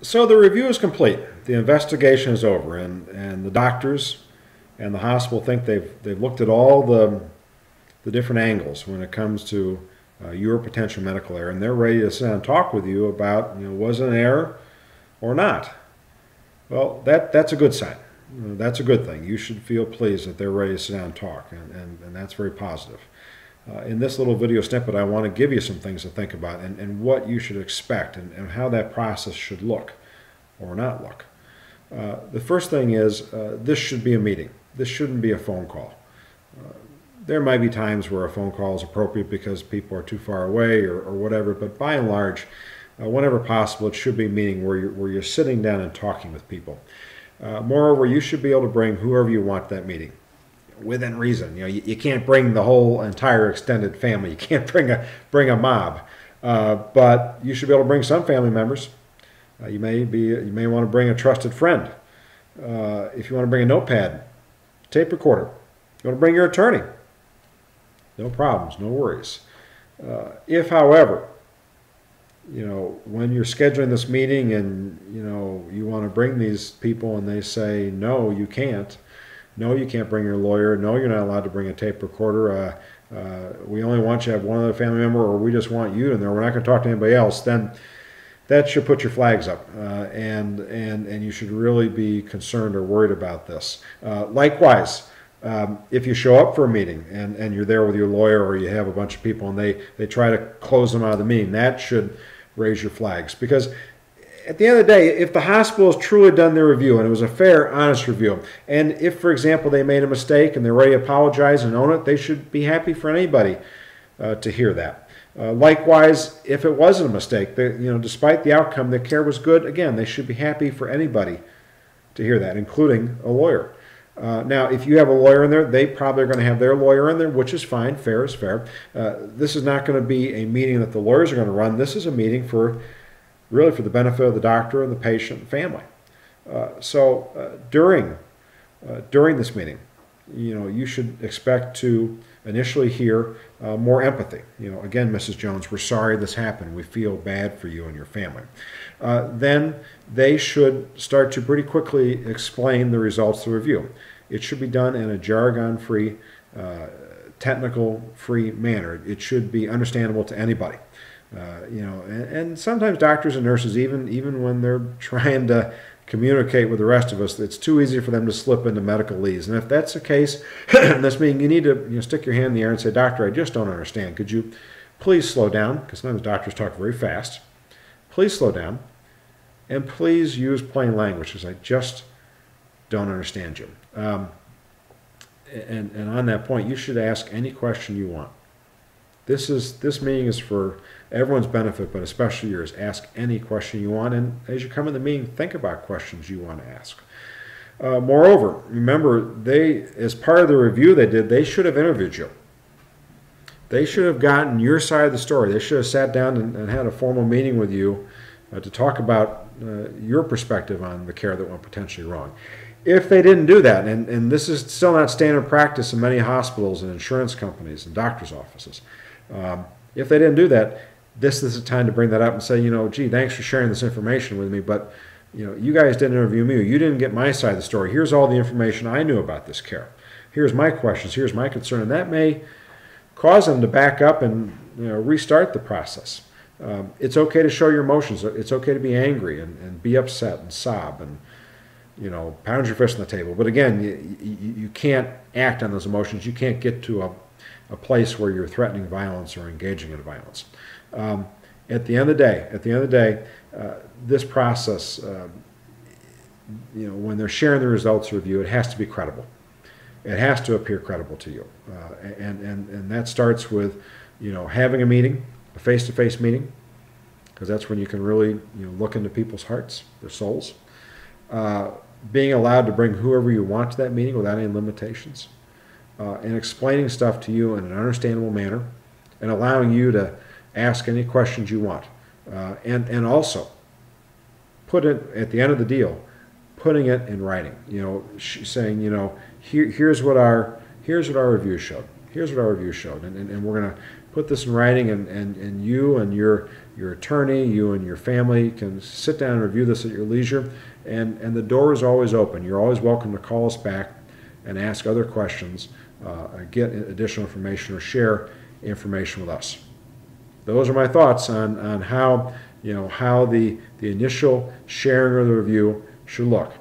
So the review is complete. The investigation is over, and the doctors and the hospital think they've looked at all the different angles when it comes to your potential medical error, and they're ready to sit down and talk with you about, was it an error or not. Well, that's a good sign. That's a good thing. You should feel pleased that they're ready to sit down and talk, and that's very positive. In this little video snippet, I want to give you some things to think about and what you should expect and how that process should look or not look. The first thing is this should be a meeting. This shouldn't be a phone call. There might be times where a phone call is appropriate because people are too far away or whatever, but by and large, whenever possible, it should be a meeting where you're sitting down and talking with people. Moreover, you should be able to bring whoever you want to that meeting, within reason. You can't bring the whole entire extended family. You can't bring a mob, but you should be able to bring some family members. You may want to bring a trusted friend. If you want to bring a notepad, tape recorder, you want to bring your attorney. No problems, no worries. If, however, when you're scheduling this meeting and you want to bring these people and they say no, you can't. No, you can't bring your lawyer. No, you're not allowed to bring a tape recorder. We only want you to have one other family member, or we just want you in there. We're not going to talk to anybody else. Then that should put your flags up, and you should really be concerned or worried about this. Likewise, if you show up for a meeting and you're there with your lawyer, or you have a bunch of people and they try to close them out of the meeting, that should raise your flags. Because at the end of the day, if the hospital has truly done their review and it was a fair, honest review, and if, for example, they made a mistake and they're ready to apologize and own it, they should be happy for anybody to hear that. Likewise, if it wasn't a mistake, despite the outcome, the care was good, again, they should be happy for anybody to hear that, including a lawyer. Now, if you have a lawyer in there, they probably are going to have their lawyer in there, which is fine. Fair is fair. This is not going to be a meeting that the lawyers are going to run. This is a meeting really for the benefit of the doctor and the patient and family. During this meeting, you should expect to initially hear more empathy. Again, Mrs. Jones, we're sorry this happened. We feel bad for you and your family. Then they should start to pretty quickly explain the results of the review. It should be done in a jargon-free, technical-free manner. It should be understandable to anybody. And sometimes doctors and nurses, even when they're trying to communicate with the rest of us, it's too easy for them to slip into medical leads. And if that's the case, in this meeting, you need to stick your hand in the air and say, "Doctor, I just don't understand. Could you please slow down?" Because sometimes doctors talk very fast. Please slow down. And please use plain language, because I just don't understand you. And on that point, you should ask any question you want. This meeting is for everyone's benefit, but especially yours. Ask any question you want, and as you come in the meeting, think about questions you want to ask. Moreover, remember, as part of the review they should have interviewed you. They should have gotten your side of the story. They should have sat down and had a formal meeting with you to talk about your perspective on the care that went potentially wrong. If they didn't do that, and this is still not standard practice in many hospitals and insurance companies and doctors' offices, if they didn't do that, this is the time to bring that up and say, gee, thanks for sharing this information with me, but you guys didn't interview me. You didn't get my side of the story. Here's all the information I knew about this care. Here's my questions. Here's my concern. And that may cause them to back up and restart the process. It's okay to show your emotions. It's okay to be angry and be upset and sob and pound your fist on the table. But again, you can't act on those emotions. You can't get to a place where you're threatening violence or engaging in violence. At the end of the day, this process, when they're sharing the results review, it has to be credible. It has to appear credible to you, and that starts with having a meeting, a face-to-face meeting, because that's when you can really look into people's hearts, their souls. Being allowed to bring whoever you want to that meeting without any limitations, and explaining stuff to you in an understandable manner, and allowing you to ask any questions you want, and also put it at the end of the deal, putting it in writing. Saying here's what our review showed. here's what our review showed. And we're going to put this in writing, and you and your attorney, you and your family can sit down and review this at your leisure. And the door is always open. You're always welcome to call us back and ask other questions, get additional information, or share information with us. Those are my thoughts on how, how the initial sharing of the review should look.